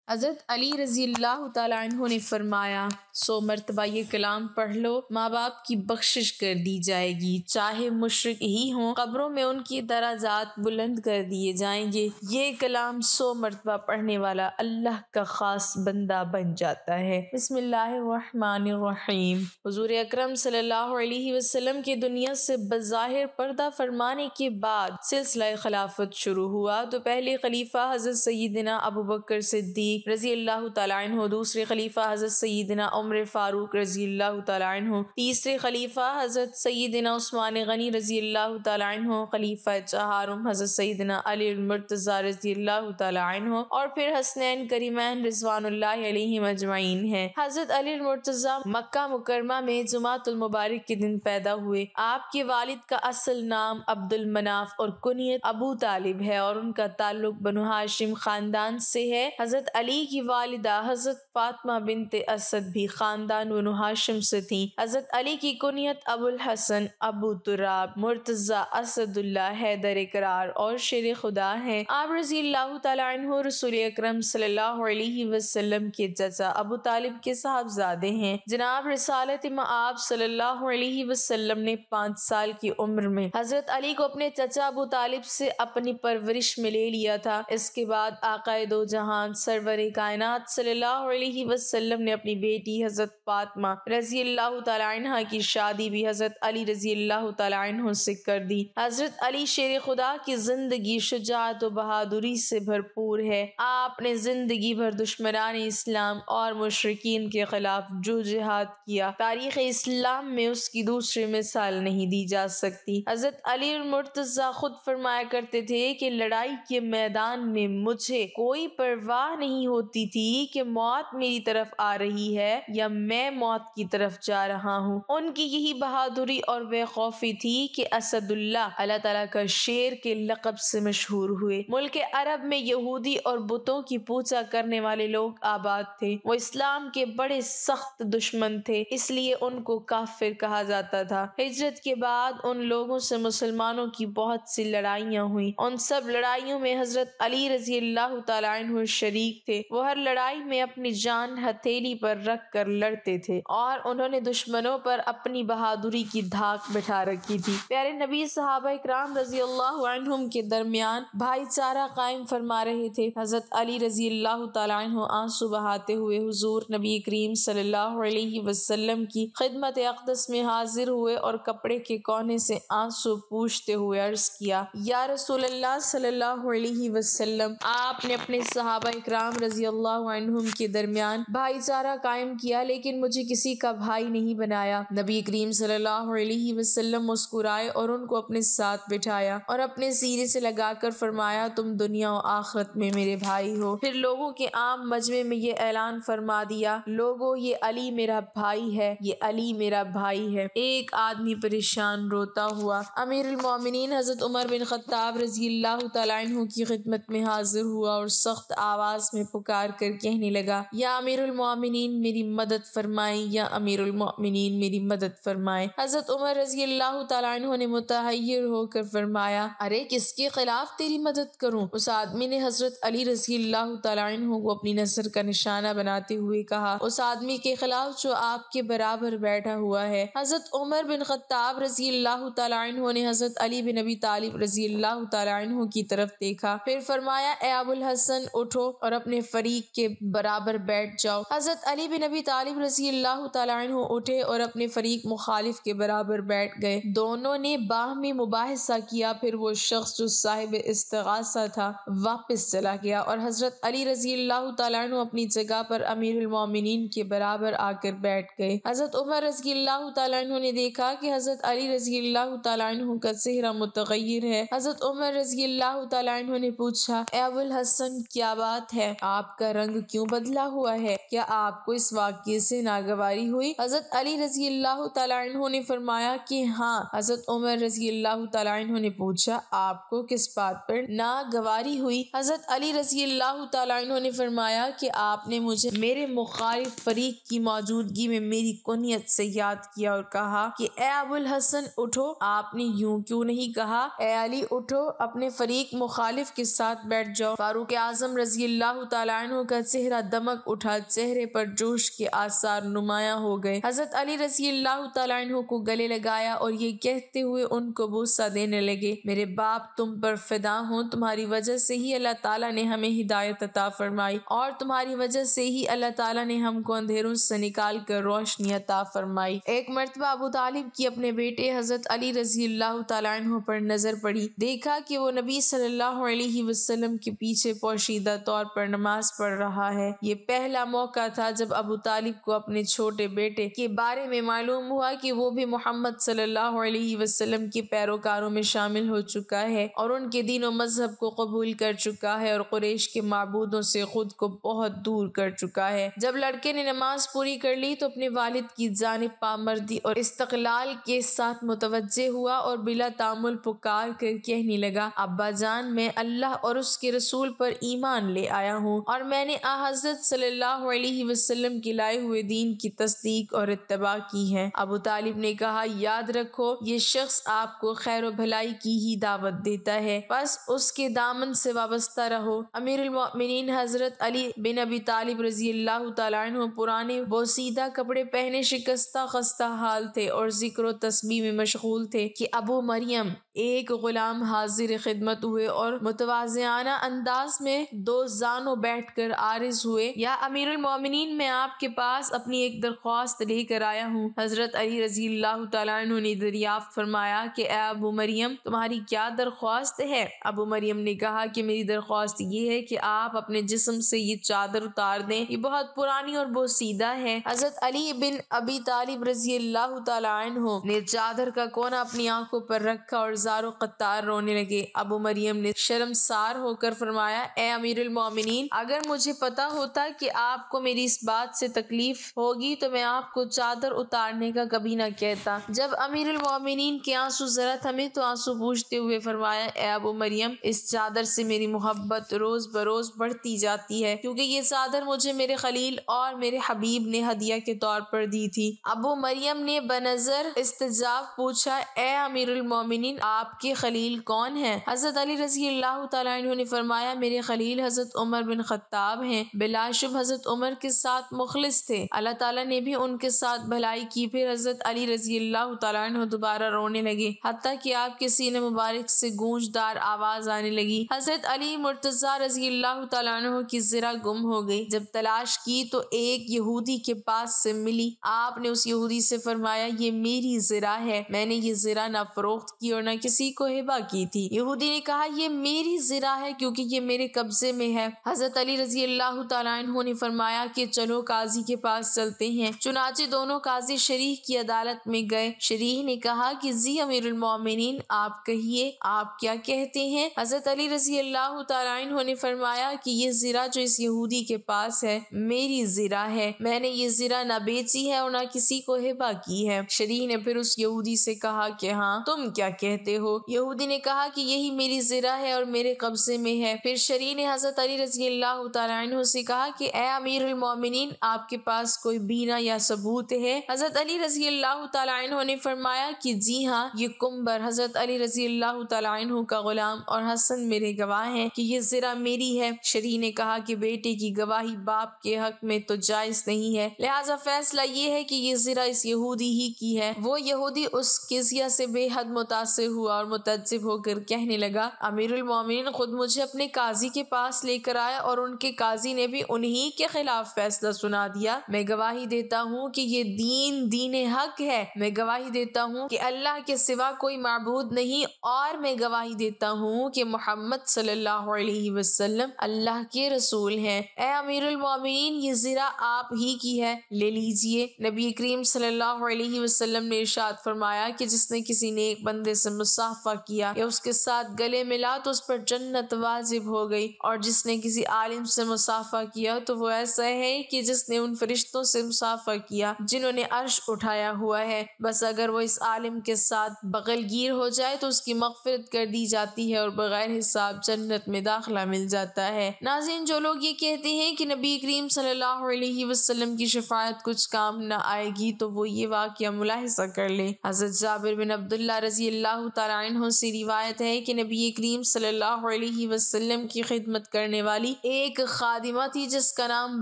حضرت علی رضی اللہ تعالیٰ عنہ نے فرمایا 100 مرتبہ یہ کلام پڑھ لو، ماں باپ کی بخشش کر دی جائے گی، چاہے مشرک ہی ہوں، قبروں میں ان کی درجات بلند کر دیے جائیں گے۔ یہ کلام 100 مرتبہ پڑھنے والا اللہ کا خاص بندہ بن جاتا ہے۔ بسم اللہ الرحمن الرحیم۔ حضور اکرم صلی اللہ علیہ وسلم کے دنیا سے بظاہر پردہ فرمانے کے بعد سلسلہ خلافت شروع ہوا تو پہلے خلیفہ حضرت سیدنا ابوبکر صدیق رضی اللہ تعالیٰ عنہ، دوسرے خلیفہ حضرت سیدنا عمر فاروق رضی اللہ تعالیٰ عنہ، تیسرے خلیفہ حضرت سیدنا عثمان غنی رضی اللہ تعالیٰ عنہ، خلیفہ چہارم حضرت سیدنا علی المرتضی رضی اللہ تعالیٰ عنہ، اور پھر حسنین کریمین رضوان اللہ علیہم اجمعین ہیں۔ حضرت علی المرتضی مکہ مکرمہ میں جمعۃ المبارک کے دن پیدا ہوئے۔ آپ کے والد کا اصل نام عبد المناف اور کنیت ابو طالب ہے اور ان کا تعلق بنو ہاشم خاندان سے ہے۔ حضرت علی کی والدہ حضرت فاطمہ بنت اسد بھی خاندان بنو ہاشم سے تھیں۔ حضرت علی کی کنیت ابو الحسن، ابو تراب، مرتضی، اسد اللہ، حیدر کرار اور شیر خدا ہیں۔ آپ رضی اللہ تعالیٰ عنہ رسول اکرم صلی اللہ علیہ وسلم کے چچا ابو طالب کے صاحبزادے ہیں۔ جناب رسالت مآب صلی اللہ علیہ وسلم نے 5 سال کی عمر میں حضرت علی کو اپنے چچا ابو طالب سے اپنی پرورش میں لے لیا تھا۔ اس کے بعد آقائے دو جہان سرور کائنات صلی اللہ علیہ وسلم نے اپنی بیٹی حضرت فاطمہ رضی اللہ تعالیٰ عنہ کی شادی بھی حضرت علی رضی اللہ تعالیٰ عنہ سے کر دی۔ حضرت علی شیر خدا کی زندگی شجاعت و بہادری سے بھرپور ہے۔ آپ نے زندگی بھر دشمنان اسلام اور مشرکین کے خلاف جو جہاد کیا، تاریخ اسلام میں اس کی دوسری مثال نہیں دی جا سکتی۔ حضرت علی المرتضی خود فرمایا کرتے تھے کہ لڑائی کے میدان میں مجھے کوئی پرواہ نہیں ہوتی تھی کہ موت میری طرف آ رہی ہے یا میں موت کی طرف جا رہا ہوں۔ ان کی یہی بہادری اور بے خوفی تھی کہ اسد اللہ تعالیٰ کا شیر کے لقب سے مشہور ہوئے۔ ملک عرب میں یہودی اور بتوں کی پوجا کرنے والے لوگ آباد تھے۔ وہ اسلام کے بڑے سخت دشمن تھے، اس لیے ان کو کافر کہا جاتا تھا۔ ہجرت کے بعد ان لوگوں سے مسلمانوں کی بہت سی لڑائیاں ہوئیں۔ ان سب لڑائیوں میں حضرت علی رضی اللہ تعالیٰ عنہ شریک تھے۔ وہ ہر لڑائی میں اپنی جان ہتھیلی پر رکھ کر لڑتے تھے اور انہوں نے دشمنوں پر اپنی بہادری کی دھاک بٹھا رکھی تھی۔ پیارے نبی صحابہ اکرام رضی اللہ عنہم کے درمیان بھائی چارہ قائم فرما رہے تھے۔ حضرت علی رضی اللہ تعالیٰ عنہ آنسو بہاتے ہوئے حضور نبی کریم صلی اللہ علیہ وسلم کی خدمت اقدس میں حاضر ہوئے اور کپڑے کے کونے سے آنسو پوچھتے ہوئے عرض کیا، یا رسول اللہ صلی اللہ علیہ وسلم، آپ نے اپنے صحابہ اکرام رضی اللہ عنہم کے درمیان بھائی چارہ قائم کیا لیکن مجھے کسی کا بھائی نہیں بنایا۔ نبی کریم صلی اللہ علیہ وسلم مسکرائے اور ان کو اپنے ساتھ بٹھایا اور اپنے سینے سے لگا کر فرمایا، تم دنیا و آخرت میں میرے بھائی ہو۔ پھر لوگوں کے عام مجمع میں یہ اعلان فرما دیا، لوگو یہ علی میرا بھائی ہے، یہ علی میرا بھائی ہے۔ ایک آدمی پریشان روتا ہوا امیر المومنین حضرت عمر بن خطاب رضی اللہ تعالیٰ عنہ کی خدمت میں حاضر ہوا اور سخت آواز میں پکار کر کہنے لگا، یا امیر المومنین میری مدد فرمائیں، یا امیر المومنین میری مدد فرمائیں۔ حضرت عمر رضی اللہ تعالیٰ عنہ نے متحیر ہو کر فرمایا، ارے کس کے خلاف تیری مدد کروں؟ اس آدمی نے حضرت علی رضی اللہ تعالیٰ عنہ کو اپنی نظر کا نشانہ بناتے ہوئے کہا، اس آدمی کے خلاف جو آپ کے برابر بیٹھا ہوا ہے۔ حضرت عمر بن خطاب رضی اللہ تعالیٰ عنہ نے حضرت علی بن ابی طالب رضی اللہ تعالیٰ عنہ کی طرف دیکھا، پھر فرمایا، اے ابو الحسن اٹھو اور اپنے فریق کے برابر بیٹھ جاؤ۔ حضرت علی بن ابی طالب رضی اللہ تعالیٰ عنہ اٹھے اور اپنے فریق مخالف کے برابر بیٹھ گئے۔ دونوں نے باہمی مباحثہ کیا، پھر وہ شخص جو صاحب استغاثہ تھا واپس چلا گیا اور حضرت علی رضی اللہ تعالیٰ عنہ اپنی جگہ پر امیر المومنین کے برابر آ کر بیٹھ گئے۔ حضرت عمر رضی اللہ تعالیٰ عنہ نے دیکھا کہ حضرت علی رضی اللہ تعالیٰ عنہ کا چہرہ متغیر ہے۔ حضرت عمر رضی اللہ تعالیٰ عنہ نے پوچھا، اے ابو الحسن کیا بات ہے؟ آپ کا رنگ کیوں بدلا ہوا ہے؟ کیا آپ کو اس واقعے سے ناگواری ہوئی؟ حضرت علی رضی اللہ تعالیٰ عنہ نے فرمایا کہ ہاں۔ حضرت عمر رضی اللہ تعالیٰ عنہ نے پوچھا، آپ کو کس بات پر ناگواری ہوئی؟ حضرت علی رضی اللہ تعالیٰ عنہ نے فرمایا کہ آپ نے مجھے میرے مخالف فریق کی موجودگی میں میری کنیت سے یاد کیا اور کہا کہ اے ابو الحسن اٹھو۔ آپ نے یوں کیوں نہیں کہا، اے علی اٹھو، اپنے فریق مخالف کے ساتھ بیٹھ جاؤ؟ فاروق اعظم رضی اللہ تعالیٰ تعالیٰ عنہ کا چہرہ دمک اٹھا، چہرے پر جوش کے آثار نمایاں ہو گئے۔ حضرت علی رضی اللہ تعالیٰ عنہ کو گلے لگایا اور یہ کہتے ہوئے ان کو بوسہ دینے لگے، میرے باپ تم پر فدا ہوں، تمہاری وجہ سے ہی اللہ تعالیٰ نے ہمیں ہدایت عطا فرمائی اور تمہاری وجہ سے ہی اللہ تعالیٰ نے ہم کو اندھیروں سے نکال کر روشنی عطا فرمائی۔ ایک مرتبہ ابو طالب کی اپنے بیٹے حضرت علی رضی اللہ تعالیٰ عنہ پر نظر پڑی، دیکھا کہ وہ نبی صلی اللہ علیہ وسلم کے پیچھے پوشیدہ طور پر نماز پڑھ رہا ہے۔ یہ پہلا موقع تھا جب ابو طالب کو اپنے چھوٹے بیٹے کے بارے میں معلوم ہوا کہ وہ بھی محمد صلی اللہ علیہ وسلم کے پیروکاروں میں شامل ہو چکا ہے اور ان کے دین و مذہب کو قبول کر چکا ہے اور قریش کے معبودوں سے خود کو بہت دور کر چکا ہے۔ جب لڑکے نے نماز پوری کر لی تو اپنے والد کی جانب پامردی اور استقلال کے ساتھ متوجہ ہوا اور بلا تامل پکار کر کہنے لگا، ابا جان، میں اللہ اور اس کے رسول پر ایمان لے آیا ہوں اور میں نے حضرت صلی اللہ علیہ وسلم کے لائے ہوئے دین کی تصدیق اور اتباع کی ہے۔ ابو طالب نے کہا، یاد رکھو یہ شخص آپ کو خیر و بھلائی کی ہی دعوت دیتا ہے، بس اس کے دامن سے وابستہ رہو۔ امیر المؤمنین حضرت علی بن ابی طالب رضی اللہ تعالیٰ عنہ پرانے بوسیدہ کپڑے پہنے شکستہ خستہ حال تھے اور ذکر و تسبیح میں مشغول تھے کہ ابو مریم ایک غلام حاضر خدمت ہوئے اور متواضعانہ انداز میں دو زانوں بیٹھ کر عارض ہوئے، یا امیر المؤمنین، میں آپ کے پاس اپنی ایک درخواست لے کر آیا ہوں۔ حضرت علی رضی اللہ تعالیٰ عنہ نے دریافت فرمایا کہ اے ابو مریم، تمہاری کیا درخواست ہے؟ ابو مریم نے کہا کہ میری درخواست یہ ہے کہ آپ اپنے جسم سے یہ چادر اتار دیں، یہ بہت پرانی اور بوسیدہ ہے۔ حضرت علی بن ابی طالب رضی اللہ تعالیٰ عنہ نے چادر کا کونا اپنی آنکھوں پر رکھا اور زار و قطار رونے لگے۔ ابو مریم نے شرمسار ہو کر فرمایا، اے امیر المومنین، اگر مجھے پتا ہوتا کہ آپ کو میری اس بات سے تکلیف ہوگی تو میں آپ کو چادر اتارنے کا کبھی نہ کہتا۔ جب امیر المومنین کے آنسو ذرا تھمے تو آنسو پوچھتے ہوئے فرمایا، اے ابو مریم، اس چادر سے میری محبت روز بروز بڑھتی جاتی ہے، کیونکہ یہ چادر مجھے میرے خلیل اور میرے حبیب نے ہدیہ کے طور پر دی تھی۔ ابو مریم نے بنظر استجاب پوچھا، اے امیر المومنین، آپ کے خلیل کون ہیں؟ حضرت علی رضی اللہ تعالیٰ عنہ نے فرمایا، میرے خلیل حضرت عمر بن خطاب ہیں، بلا شبہ حضرت عمر کے ساتھ مخلص تھے، اللہ تعالیٰ نے بھی ان کے ساتھ بھلائی کی۔ پھر حضرت علی رضی اللہ تعالیٰ عنہ دوبارہ رونے لگے، حتیٰ کہ آپ کے سینے مبارک سے گونجدار آواز آنے لگی۔ حضرت علی مرتضیٰ رضی اللہ تعالیٰ عنہ کی زرہ گم ہو گئی، جب تلاش کی تو ایک یہودی کے پاس سے ملی۔ آپ نے اس یہودی سے فرمایا، یہ میری زرہ ہے، میں نے یہ زرہ نہ فروخت کی اور نہ کسی کو ہبہ کی تھی۔ یہودی نے کہا، یہ میری زرہ ہے کیونکہ یہ میرے قبضے میں ہے۔ حضرت علی رضی اللہ تعالیٰ عنہ نے فرمایا کہ چلو قاضی کے پاس چلتے ہیں۔ چنانچہ دونوں قاضی شریح کی عدالت میں گئے۔ شریح نے کہا کہ جی امیر المومنین، آپ کہیے، آپ کیا کہتے ہیں؟ حضرت علی رضی اللہ تعالیٰ عنہ نے فرمایا کہ یہ زرہ جو اس یہودی کے پاس ہے میری زرہ ہے، میں نے یہ زرہ نہ بیچی ہے اور نہ کسی کو ہبہ کی ہے۔ شریح نے پھر اس یہودی سے کہا کہ ہاں، تم کیا کہتے ہو؟ یہودی نے کہا کہ یہی میری زرہ ہے اور میرے قبضے میں ہے۔ پھر شریح نے حضرت علی رضی اللہ تعالیٰ عنہ سے کہا کہ اے امیر المومنین، آپ کے پاس کوئی بینہ یا ثبوت ہے؟ حضرت علی رضی اللہ تعالیٰ عنہ نے فرمایا کہ جی ہاں، یہ کمبر حضرت علی رضی اللہ تعالیٰ عنہ کا غلام اور حسن میرے گواہ ہیں کہ یہ زرہ میری ہے۔ شریح نے کہا کہ بیٹے کی گواہی باپ کے حق میں تو جائز نہیں ہے، لہذا فیصلہ یہ ہے کہ یہ زرہ اس یہودی ہی کی ہے۔ وہ یہودی اس قضیہ سے بے حد متاثر ہوا اور متعجب ہو کر کہنے لگا، امیر المومنین خود مجھے اپنے قاضی کے پاس لے کر آیا اور ان کے قاضی نے بھی انہی کے خلاف فیصلہ سنا دیا۔ میں گواہی دیتا ہوں کہ یہ دین حق ہے، میں گواہی دیتا ہوں کہ اللہ کے سوا کوئی معبود نہیں، اور میں گواہی دیتا ہوں کہ محمد صلی اللہ علیہ وسلم اللہ کے رسول ہیں۔ اے امیر المومنین، یہ زرہ آپ ہی کی ہے، لے لیجئے۔ نبی کریم صلی اللہ علیہ وسلم نے ارشاد فرمایا کہ جس نے کسی نیک بندے سے مصافحہ کیا یا اس کے ساتھ گلے ملا تو اس پر جنت واجب ہو گئی، اور جس نے کسی عالم سے مصافحہ کیا تو وہ ایسا ہے کہ جس نے ان فرشتوں سے مصافحہ کیا جنہوں نے عرش اٹھایا ہوا ہے، بس اگر وہ اس عالم کے ساتھ بغل گیر ہو جائے تو اس کی مغفرت کر دی جاتی ہے اور بغیر حساب جنت میں داخلہ مل جاتا ہے۔ ناظرین، جو لوگ یہ کہتے ہیں کہ نبی کریم صلی اللہ علیہ وسلم کی شفاعت کچھ کام نہ آئے گی تو وہ یہ واقعہ ملاحظہ کر لیں۔ حضرت جابر بن عبداللہ رضی اللہ تعالیٰ عنہ سے روایت ہے کہ نبی کریم صلی اللہ علیہ وسلم کی خدمت کرنے والی ایک خادمہ تھی جس کا نام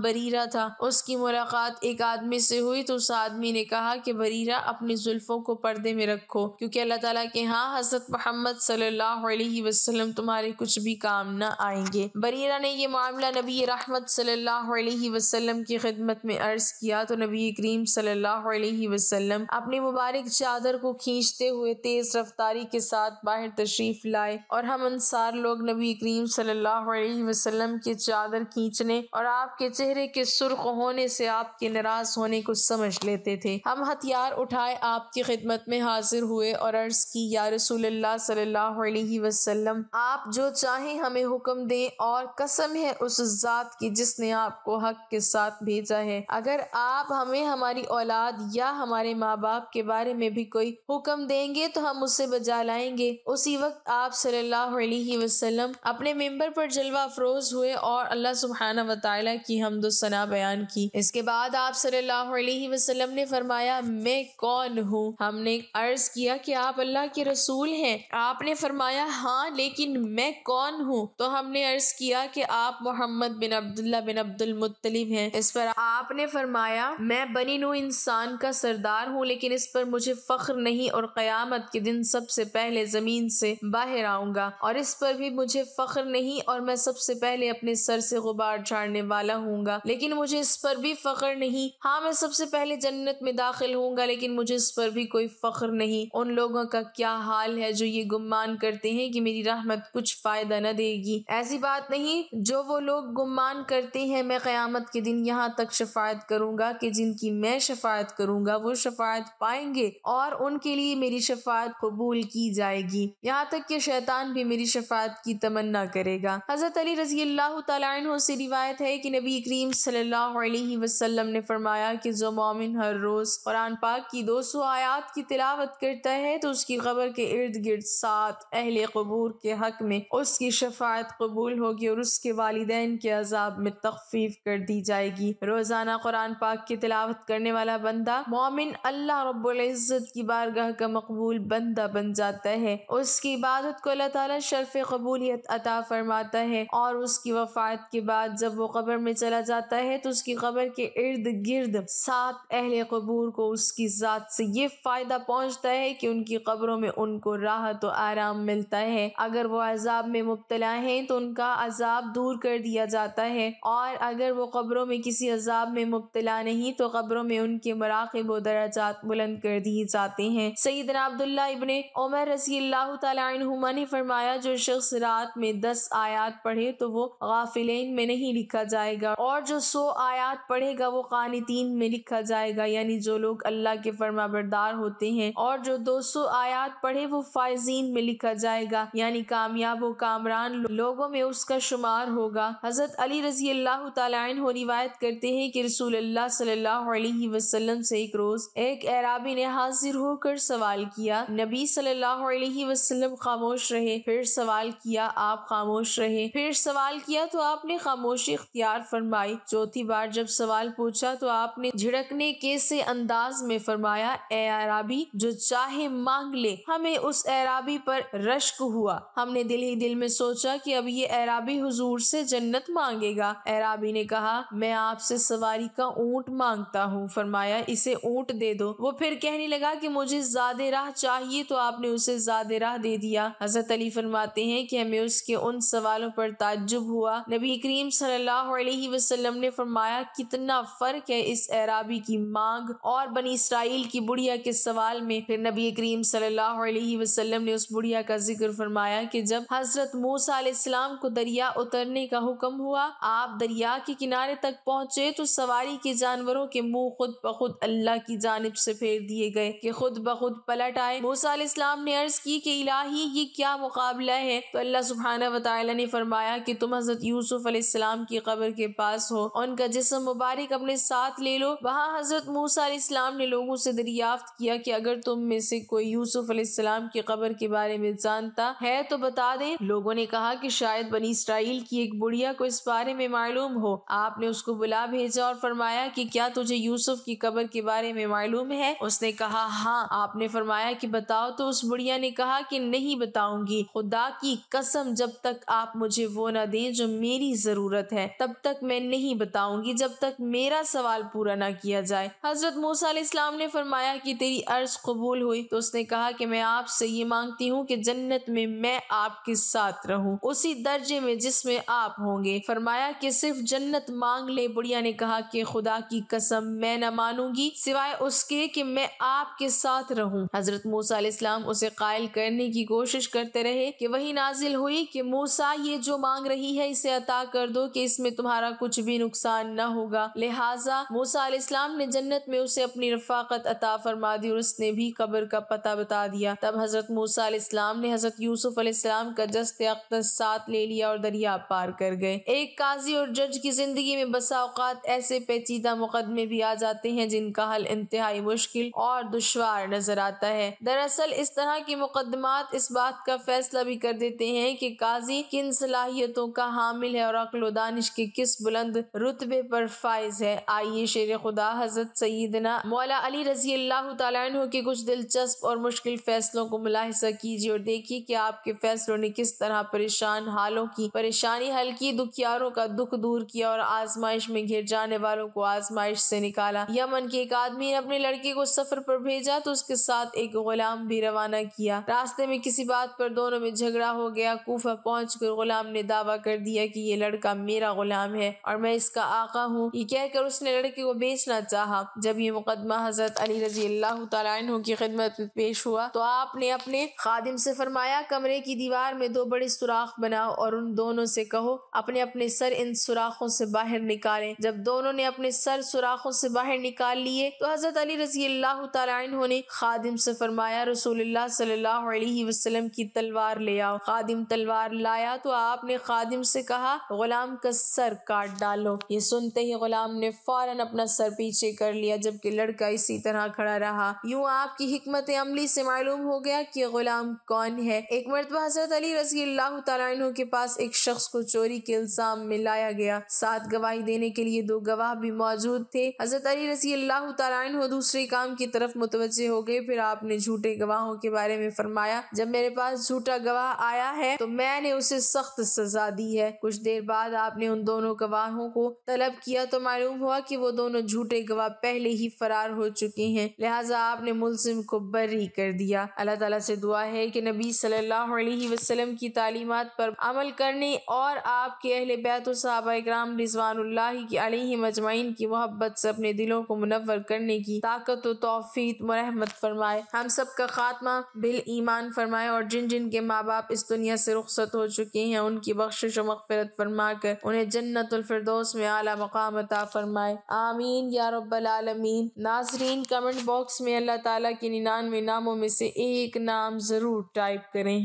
بریرہ تھا۔ اس کی ملاقات ایک آدمی سے ہوئی تو اس آدمی نے کہا کہ بریرہ اپنی زلفوں کو پردے میں رکھو، کیونکہ اللہ تعالیٰ کے ہاں حضرت محمد صلی اللہ علیہ وسلم تمہارے کچھ بھی کام نہ آئیں گے۔ بریرہ نے یہ معاملہ نبی رحمت صلی اللہ علیہ وسلم کی خدمت میں عرض کیا تو نبی کریم صلی اللہ علیہ وسلم اپنی مبارک چادر کو کھینچتے ہوئے تیز رفتاری کے ساتھ باہر تشریف لائے، اور ہم انصار لوگ نبی کریم صلی اللہ علیہ وسلم کی چادر کھینچنے اور آپ کے چہرے کے سرخ ہونے سے آپ کے ناراض ہونے کو سمجھ لیتے تھے۔ ہم ہتھیار اٹھائے آپ کی خدمت میں حاضر ہوئے اور عرض کی، یا رسول اللہ صلی اللہ علیہ وسلم، آپ جو چاہیں ہمیں حکم دیں، اور قسم ہے اس ذات کی جس نے آپ کو حق کے ساتھ بھیجا ہے، اگر آپ ہمیں ہماری اولاد یا ہمارے ماں باپ کے بارے میں بھی کوئی حکم دیں گے تو ہم اسے بجا لائیں گے۔ اسی وقت آپ صلی اللہ علیہ وسلم اپنے ممبر پر جلوہ افروز ہوئے اور اللہ سبحانہ و تعالیٰ کی حمد و ثنا بیان کی۔ اس کے بعد آپ صلی اللہ علیہ وسلم نے فرمایا، میں کون ہوں؟ ہم نے عرض کیا کہ آپ اللہ کے رسول ہیں۔ آپ نے فرمایا، ہاں، لیکن میں کون ہوں؟ تو ہم نے عرض کیا کہ آپ محمد بن عبداللہ بن عبد المطلب ہیں۔ اس پر آپ نے فرمایا، میں بنی نوع انسان کا سردار ہوں، لیکن اس پر مجھے فخر نہیں، اور قیامت کے دن سب سے پہلے زمین سے باہر آؤں گا، اور اس پر بھی مجھے فخر نہیں، اور میں سب سے پہلے اپنے سر سے غبار جھاڑنے والا ہوں گا، لیکن مجھے اس پر بھی فخر نہیں۔ ہاں، میں سب سے پہلے جنت میں داخل ہوں گا، لیکن مجھے اس پر بھی کوئی فخر نہیں۔ ان لوگوں کا کیا حال ہے جو یہ گمان کرتے ہیں کہ میری رحمت کچھ فائدہ نہ دے گی۔ ایسی بات نہیں، جو وہ لوگ گمان کرتے ہیں، میں قیامت کے دن یہاں تک شفاعت کروں گا کہ جن کی میں شفاعت کروں گا وہ شفاعت پائیں گے، اور ان کے لیے میری شفاعت قبول کی جائے گی، یہاں تک کہ شیطان بھی میری شفاعت کی تمنا کرے گا۔ حضرت علی رضی اللہ تعالیٰ عنہ سے روایت ہے کہ نبی کریم صلی اللہ علیہ وسلم نے فرمایا کہ جو مومن ہر روز قرآن پاک کی 200 آیات کی تلاوت کرتا ہے تو اس کی قبر کے ارد گرد 7 اہل قبور کے حق میں اس کی شفاعت قبول ہوگی، اور اس کے والدین کے عذاب میں تخفیف کر دی جائے گی۔ روزانہ قرآن پاک کی تلاوت کرنے والا بندہ مومن اللہ رب العزت کی بارگاہ کا مقبول بندہ بن جاتا ہے، اس کی عبادت کو اللہ تعالیٰ شرف قبولیت عطا فرماتا ہے، اور اس کی وفات کے بعد جب وہ قبر میں چلا جاتا ہے تو اس کی قبر کے ارد گرد 7 اہل قبور کو اس کی ذات سے یہ فائدہ پہنچتا ہے کہ ان کی قبروں میں ان کو راحت و آرام ملتا ہے۔ اگر وہ عذاب میں مبتلا ہیں تو ان کا عذاب دور کر دیا جاتا ہے، اور اگر وہ قبروں میں کسی عذاب میں مبتلا نہیں تو قبروں میں ان کے مراقب و درجات بلند کر دیے جاتے ہیں۔ سیدنا عبداللہ ابن عمر رضی اللہ تعالیٰ عنہما نے فرمایا، جو شخص رات میں 10 آیات پڑھے تو وہ غافلین میں نہیں لکھا جائے گا، اور جو 100 آیات پڑھے گا وہ قانتین میں لکھا جائے گا، یعنی جو لوگ اللہ کے فرما بردار ہوتے ہیں، اور جو 200 آیات پڑھے وہ فائزین میں لکھا جائے گا، یعنی کامیاب و کامران لوگوں میں اس کا شمار ہوگا۔ حضرت علی رضی اللہ تعالیٰ عنہ روایت کرتے ہیں کہ رسول اللہ صلی اللہ علیہ وسلم سے ایک روز ایک اعرابی نے حاضر ہو کر سوال کیا، نبی صلی اللہ علیہ وسلم خاموش رہے، پھر سوال کیا، آپ خاموش رہے، پھر سوال کیا تو آپ نے خاموشی اختیار فرمائی، چوتھی بار جب سوال پوچھا تو آپ نے جھڑکنے کے سے انداز میں فرمایا، اے اعرابی، جو چاہے مانگ لے۔ ہمیں اس اعرابی پر رشک ہوا، ہم نے دل ہی دل میں سوچا کہ اب یہ اعرابی حضور سے جنت مانگے گا۔ اعرابی نے کہا، میں آپ سے سواری کا اونٹ مانگتا ہوں۔ فرمایا، اسے اونٹ دے دو۔ وہ پھر کہنے لگا کہ مجھے زاد راہ چاہیے، تو آپ نے اسے زاد راہ دے دیا۔ حضرت علی فرماتے ہیں کہ ہمیں اس کے ان سوالوں پر تعجب ہوا۔ نبی کریم صلی اللہ علیہ وسلم نے فرمایا، کتنا فرق ہے اس اعرابی کی مانگ اور بنی اسرائیل کی بڑھیا کے سوال میں۔ پھر نبی کریم صلی اللہ علیہ وسلم نے اس بڑھیا کا ذکر فرمایا کہ جب حضرت موسیٰ علیہ السلام کو دریا اترنے کا حکم ہوا، آپ دریا کے کنارے تک پہنچے تو سواری کے جانوروں کے منہ خود بخود اللہ کی جانب سے پھیر دیے گئے کہ خود بخود پلٹ آئے۔ موسیٰ علیہ السلام نے عرض کی کہ الہی، یہ کیا مقابلہ ہے؟ تو اللہ سبحانہ و تعالی نے فرمایا کہ تم حضرت یوسف علیہ السلام کی قبر کے پاس ہو، ان کا جسم مبارک اپنے ساتھ لے لو۔ وہاں حضرت موسیٰ علیہ السلام نے لوگوں سے دریافت کیا کہ اگر تم میں سے کوئی یوسف علیہ السلام کی قبر کے بارے میں جانتا ہے تو بتا دیں۔ لوگوں نے کہا کہ شاید بنی اسرائیل کی ایک بڑھیا کو اس بارے میں معلوم ہو۔ آپ نے اس کو بلا بھیجا اور فرمایا کہ کیا تجھے یوسف کی قبر کے بارے میں معلوم ہے؟ اس نے کہا ہاں۔ آپ نے فرمایا کہ بتاؤ، تو اس بڑھیا نے کہا کہ نہیں بتاؤں گی، خدا کی قسم جب تک آپ مجھے وہ نہ دیں جو میری ضرورت ہے تب تک میں نہیں بتاؤں گی جب تک میرا سوال پورا نہ کیا جائے۔ حضرت موسیٰ علیہ السلام نے فرمایا کہ تیری عرض قبول ہوئی۔ تو اس نے کہا کہ میں آپ سے یہ مانگتی ہوں کہ جنت میں آپ کے ساتھ رہوں اسی درجے میں جس میں آپ ہوں گے۔ فرمایا کہ صرف جنت مانگ لے۔ بڑھیا نے کہا کہ خدا کی قسم میں نہ مانوں گی سوائے اس کے کہ میں آپ کے ساتھ رہوں۔ حضرت موسیٰ علیہ السلام اسے قائل کرنے کی کوشش کرتے رہے کہ وحی نازل ہوئی کہ موسیٰ یہ جو مانگ رہی ہے اسے عطا کر دو کہ اس میں تمہارا کچھ بھی نقصان نہ ہوگا۔ لہٰذا موسیٰ علیہ السلام نے جنت میں اسے اپنی رفاقت عطا فرما دی اور اس نے بھی قبر کا پتہ بتا دیا۔ تب حضرت موسیٰ علیہ السلام نے حضرت یوسف علیہ السلام کا جسد اقدس ساتھ لے لیا اور دریا پار کر گئے۔ ایک قاضی اور جج کی زندگی میں بسا اوقات ایسے پیچیدہ مقدمے بھی آ جاتے ہیں جن کا حل انتہائی مشکل اور دشوار نظر آتا ہے۔ دراصل اس طرح کے مقدمات اس بات کا فیصلہ بھی کر دیتے ہیں کہ قاضی کن صلاحیتوں کا حامل ہے اور عقل و دانش کے کس بلند رتبے پر فائز ہے۔ آئیے شیر خدا حضرت سیدنا مولا علی رضی اللہ تعالیٰ عنہ کے کچھ دلچسپ اور مشکل فیصلوں کو ملاحظہ کیجیے اور دیکھیے کہ آپ کے فیصلوں نے کس طرح پریشان حالوں کی پریشانی حل کی، دکھیاروں کا دکھ دور کیا اور آزمائش میں گھر جانے والوں کو آزمائش سے نکالا۔ یمن کے ایک آدمی نے اپنے لڑکے کو سفر پر بھیجا تو اس کے ساتھ ایک غلام بھی روانہ کیا۔ راستے میں کسی بات پر دونوں میں جھگڑا ہو گیا۔ کوفہ پہنچ کر غلام نے دعویٰ کر دیا کہ یہ لڑکا میرا غلام ہے اور میں اس کا آقا ہوں۔ یہ کہہ کر اس نے لڑکے کو بیچنا چاہا۔ جب یہ مقدمہ حضرت علی رضی اللہ تعالیٰ عنہ کی خدمت میں پیش ہوا تو آپ نے اپنے خادم سے فرمایا کمرے کی دیوار میں 2 بڑے سوراخ بناؤ اور ان دونوں سے کہو اپنے اپنے سر ان سوراخوں سے باہر نکالیں۔ جب دونوں نے اپنے سر سوراخوں سے باہر نکال لیے تو حضرت علی رضی اللہ تعالیٰ عنہ نے خادم سے فرمایا رسول اللہ صلی اللہ علیہ وسلم کی تلوار لے آؤ۔ خادم تلوار لایا تو آپ نے خادم سے کہا غلام کا سر کاٹ ڈالو۔ یہ سنتے ہی غلام نے فوراً اپنا سر پیچھے کر لیا جبکہ لڑکا اسی طرح کھڑا رہا۔ یوں آپ کی حکمت عملی سے معلوم ہو گیا کہ غلام کون ہے۔ ایک مرتبہ حضرت علی رضی اللہ تعالیٰ عنہ کے پاس ایک شخص کو چوری کے الزام میں لایا گیا۔ ساتھ گواہی دینے کے لیے 2 گواہ بھی موجود تھے۔ حضرت علی رضی اللہ تعالیٰ عنہ دوسرے کام کی طرف متوجہ ہو گئے۔ پھر آپ نے جھوٹے گواہوں کے بارے میں فرمایا جب میرے پاس جھوٹا گواہ آیا ہے تو میں نے اسے سخت سزا دی ہے۔ کچھ دیر بعد آپ نے ان دونوں گواہوں کو طلب کیا تو معلوم ہوا کہ وہ دونوں جھوٹے گواہ پہلے ہی فرار ہو چکے ہیں، لہٰذا آپ نے ملزم کو بری کر دیا۔ اللہ تعالیٰ سے دعا ہے کہ نبی صلی اللہ علیہ وسلم کی تعلیمات پر عمل کرنے اور آپ کے اہل بیت و صحابہ اکرام رضوان اللہ علیہم اجمعین کی محبت سے اپنے دلوں کو منور کرنے کی طاقت و توفیق مرحمت فرمائے۔ ہم سب کا خاتمہ بالایمان فرمائے اور جن جن کے ماں باپ اس دنیا سے رخصت ہو چکے ہیں ان کی بخشش و مغفرت فرما کر انہیں جنت الفردوس میں اعلیٰ مقام عطا فرمائے، آمین یا رب العالمین۔ ناظرین کمنٹ باکس میں اللہ تعالیٰ کے 99 ناموں میں سے ایک نام ضرور ٹائپ کریں۔